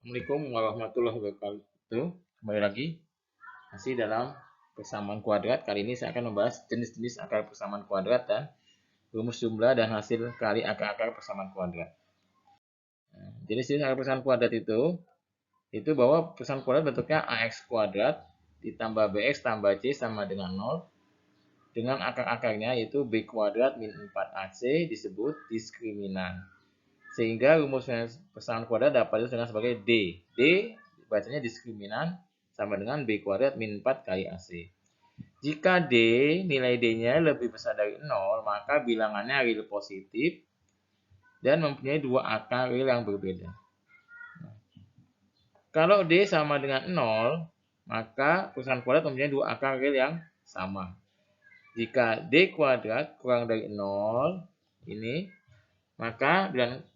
Assalamualaikum warahmatullahi wabarakatuh. Kembali lagi masih dalam persamaan kuadrat. Kali ini saya akan membahas jenis-jenis akar persamaan kuadrat dan rumus jumlah dan hasil kali akar-akar persamaan kuadrat. Jenis-jenis akar persamaan kuadrat itu bahwa persamaan kuadrat bentuknya ax kuadrat ditambah bx tambah c sama dengan 0 dengan akar-akarnya yaitu b kuadrat min 4ac disebut diskriminan. Sehingga rumus persamaan kuadrat dapat dituliskan sebagai D. D bacanya diskriminan sama dengan B kuadrat min 4 kali AC. Jika D, nilai D-nya lebih besar dari 0, maka bilangannya real positif dan mempunyai dua akar real yang berbeda. Kalau D sama dengan 0, maka persamaan kuadrat mempunyai dua akar real yang sama. Jika D kuadrat kurang dari 0, ini, maka bilangannya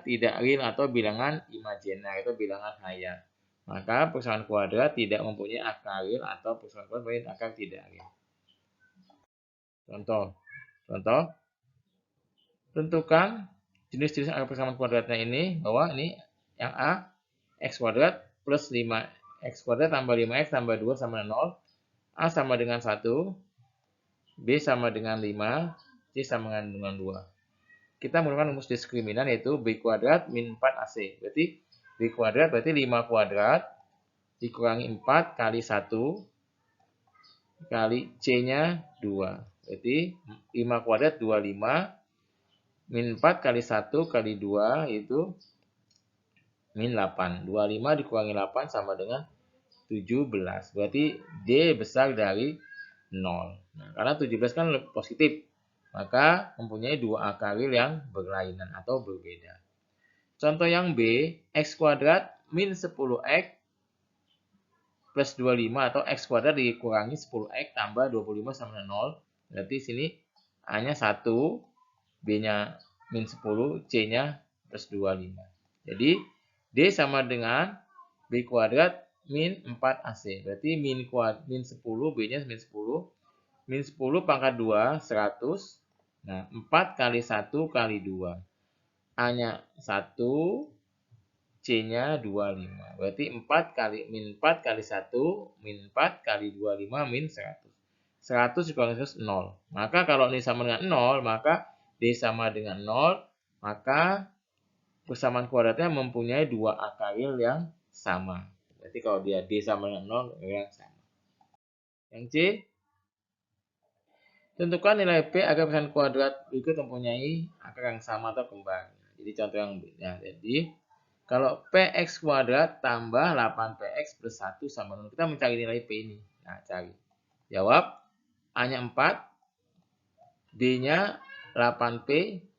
tidak real atau bilangan imajiner atau bilangan hayal. Maka persamaan kuadrat tidak mempunyai akar real atau persamaan kuadrat mempunyai akar tidak real. Contoh, tentukan jenis-jenis akar persamaan kuadratnya ini bahwa ini yang A x kuadrat plus 5x kuadrat tambah 5x tambah 2 sama 0, A sama dengan 1, B sama dengan 5, C sama dengan 2. Kita menggunakan rumus diskriminan yaitu B kuadrat min 4AC. Berarti B kuadrat berarti 5 kuadrat dikurangi 4 kali 1 kali C-nya 2. Berarti 5 kuadrat 25 min 4 kali 1 kali 2 itu min 8. 25 dikurangi 8 sama dengan 17. Berarti D besar dari 0. Nah, karena 17 kan positif, maka mempunyai dua akar real yang berlainan atau berbeda. Contoh yang B, x kuadrat min 10x plus 25 atau x kuadrat dikurangi 10x tambah 25 sama 0. Berarti sini A-nya 1, B-nya min 10, C-nya plus 25. Jadi D sama dengan B kuadrat min 4AC. Berarti min 10, B-nya min 10. Min 10 pangkat 2, 100. Nah, 4 kali 1 kali 2. A-nya 1, C-nya 25. Berarti 4 kali min 4 kali 1, min 4 kali 25, min 100. 100 dikurangi 100, 0. Maka kalau ini sama dengan 0, maka D sama dengan 0. Maka persamaan kuadratnya mempunyai dua akar real yang sama. Berarti kalau dia D sama dengan 0, yang sama. Yang C, tentukan nilai P agar persamaan kuadrat berikut mempunyai akar yang sama atau kembar. Jadi contoh yang beda. Jadi kalau Px kuadrat tambah 8Px plus 1 sama 0. Kita mencari nilai P ini. Nah, cari. Jawab. A-nya 4. B-nya 8P.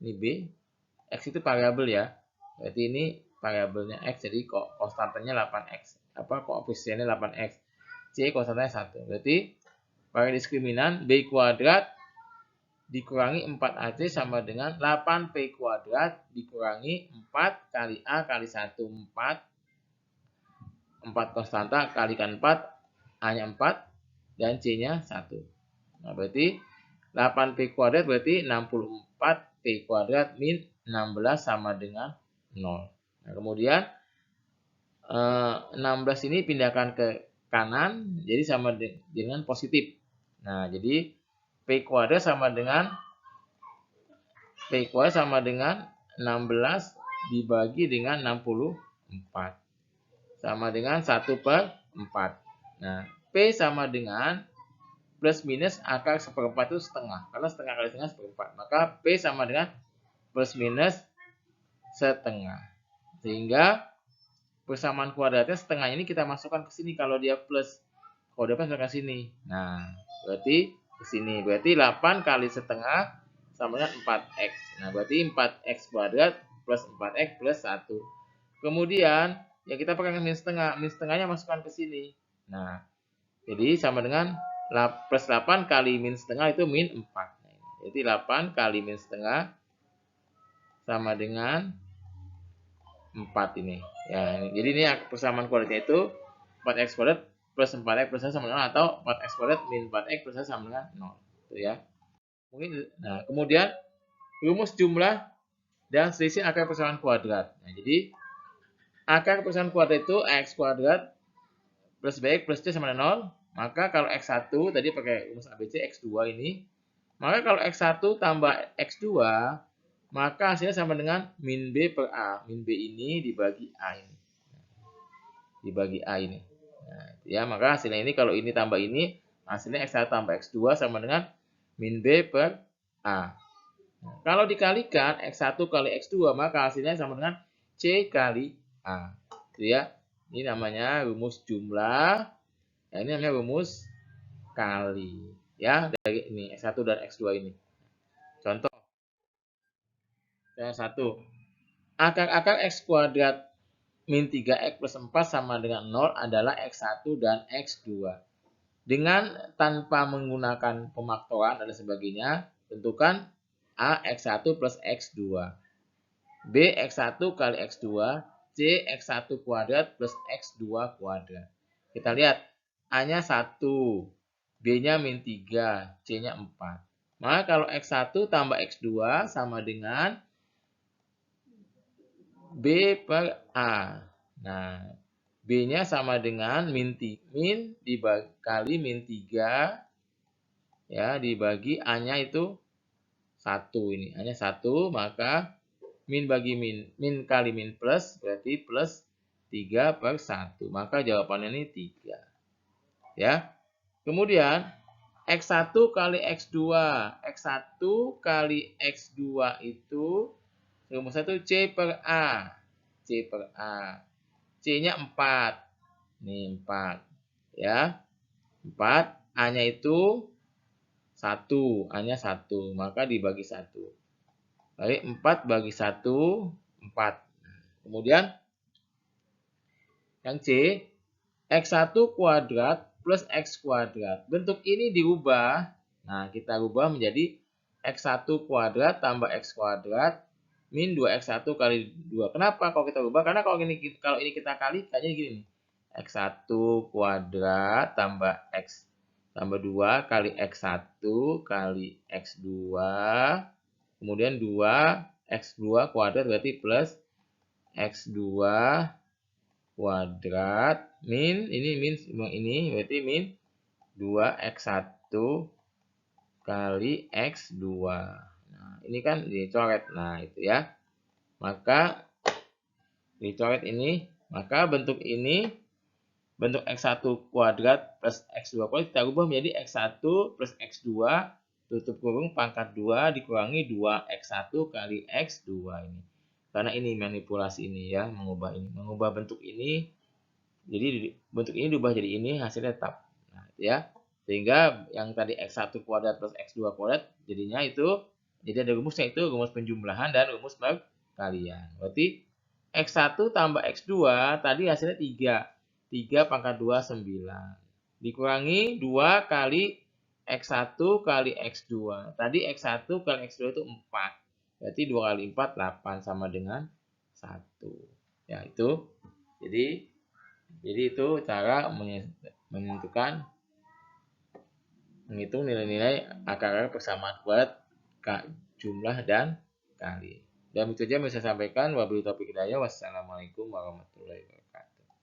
Ini B. X itu variabel ya. Berarti ini variabelnya X. Jadi konstantanya 8X. Koefisiennya 8X. C konstantanya 1. Berarti pakai diskriminan B kuadrat dikurangi 4AC sama dengan 8P kuadrat dikurangi 4 kali A kali 1. 4 konstanta kalikan 4, A-nya 4 dan C-nya 1. Nah, berarti 8P kuadrat berarti 64P kuadrat min 16 sama dengan 0. Nah, kemudian 16 ini pindahkan ke kanan jadi sama dengan positif. Nah, jadi P kuadrat sama dengan 16 dibagi dengan 64. Sama dengan 1/4. Nah, P sama dengan plus minus akar seperempat itu setengah. Karena setengah kali setengah seperempat. Maka P sama dengan plus minus setengah. Sehingga persamaan kuadratnya setengah ini kita masukkan ke sini. Kalau dia plus, kalau dia plus masukkan ke sini. Nah, berarti ke sini. Berarti 8 kali setengah sama dengan 4x. Nah, berarti 4x kuadrat plus 4x plus 1. Kemudian, ya kita pakai min setengah. Min setengahnya masukkan ke sini. Nah, jadi sama dengan plus 8 kali min setengah itu min 4. Jadi 8 kali min setengah sama dengan 4 ini. Ya, jadi ini persamaan kuadratnya itu 4x kuadrat plus 4x plus 1 sama dengan 0 atau 4x kuadrat min 4x plus 1 sama dengan 0. Itu ya. Nah, kemudian rumus jumlah dan selisih akar persamaan kuadrat. Nah, jadi Akar persamaan kuadrat itu x kuadrat plus bx plus c sama dengan 0. Maka kalau x1 tadi pakai rumus ABC x2 ini. Maka kalau x1 tambah x2 maka hasilnya sama dengan min b per a. Min b ini dibagi a ini. Dibagi a ini. Nah, ya, maka hasilnya ini kalau ini tambah ini hasilnya x1 tambah x2 sama dengan min b per a. Nah, kalau dikalikan x1 kali x2 maka hasilnya sama dengan c kali a. Itu ya. Ini namanya rumus jumlah. Ya, ini namanya rumus kali. Ya, dari ini x1 dan x2 ini. Contoh. Yang 1. Akar x kuadrat min 3x plus 4 sama dengan 0 adalah x1 dan x2. Dengan tanpa menggunakan pemaktoran dan sebagainya, tentukan A x1 plus x2. B x1 kali x2, C x1 kuadrat plus x2 kuadrat. Kita lihat, A-nya 1, B-nya min 3, C-nya 4. Maka kalau x1 tambah x2 sama dengan B per A. Nah, B-nya sama dengan min dibagi kali min 3 ya, dibagi A-nya itu 1 ini. A-nya 1, maka min bagi min kali min plus berarti plus 3 per 1. Maka jawabannya ini 3. Ya. Kemudian x1 kali x2. X1 kali x2 itu rumus 1 C per A. C per A. C-nya 4. Nih 4. Ya. 4. A-nya itu 1. A-nya 1. Maka dibagi 1. Jadi 4 bagi 1, 4. Kemudian yang C, x1 kuadrat plus x kuadrat. Bentuk ini diubah. Nah, kita ubah menjadi x1 kuadrat tambah x kuadrat min 2x1 kali 2. Kenapa kalau kita ubah? Karena kalau ini kita kalikannya gini nih. X1 kuadrat tambah x tambah 2 kali x1 kali x2. Kemudian 2x2 kuadrat berarti plus x2 kuadrat min ini berarti min 2x1 kali x2. Nah, ini kan dicoret. Nah, itu ya. Maka dicoret ini, maka bentuk ini bentuk x1 kuadrat plus x2 kuadrat kita ubah menjadi x1 plus x2 tutup kurung pangkat 2 dikurangi 2x1 kali x2 ini. Karena ini manipulasi ini ya, mengubah bentuk ini. Jadi bentuk ini diubah jadi ini, hasilnya tetap. Nah, ya. Sehingga yang tadi x1 kuadrat plus x2 kuadrat jadinya itu jadi ada rumusnya itu rumus penjumlahan dan rumus perkalian. Berarti x1 tambah x2 tadi hasilnya 3. 3 pangkat 2 9. Dikurangi 2 kali x1 kali x2. Tadi x1 kali x2 itu 4. Berarti 2 kali 4 8 sama dengan 1. Ya, itu. Jadi itu cara menentukan menghitung nilai-nilai akar persamaan kuadrat jumlah dan kali. Dan itu saja yang bisa saya sampaikan. Wabillahi taufiq hidayah. Wassalamualaikum warahmatullahi wabarakatuh.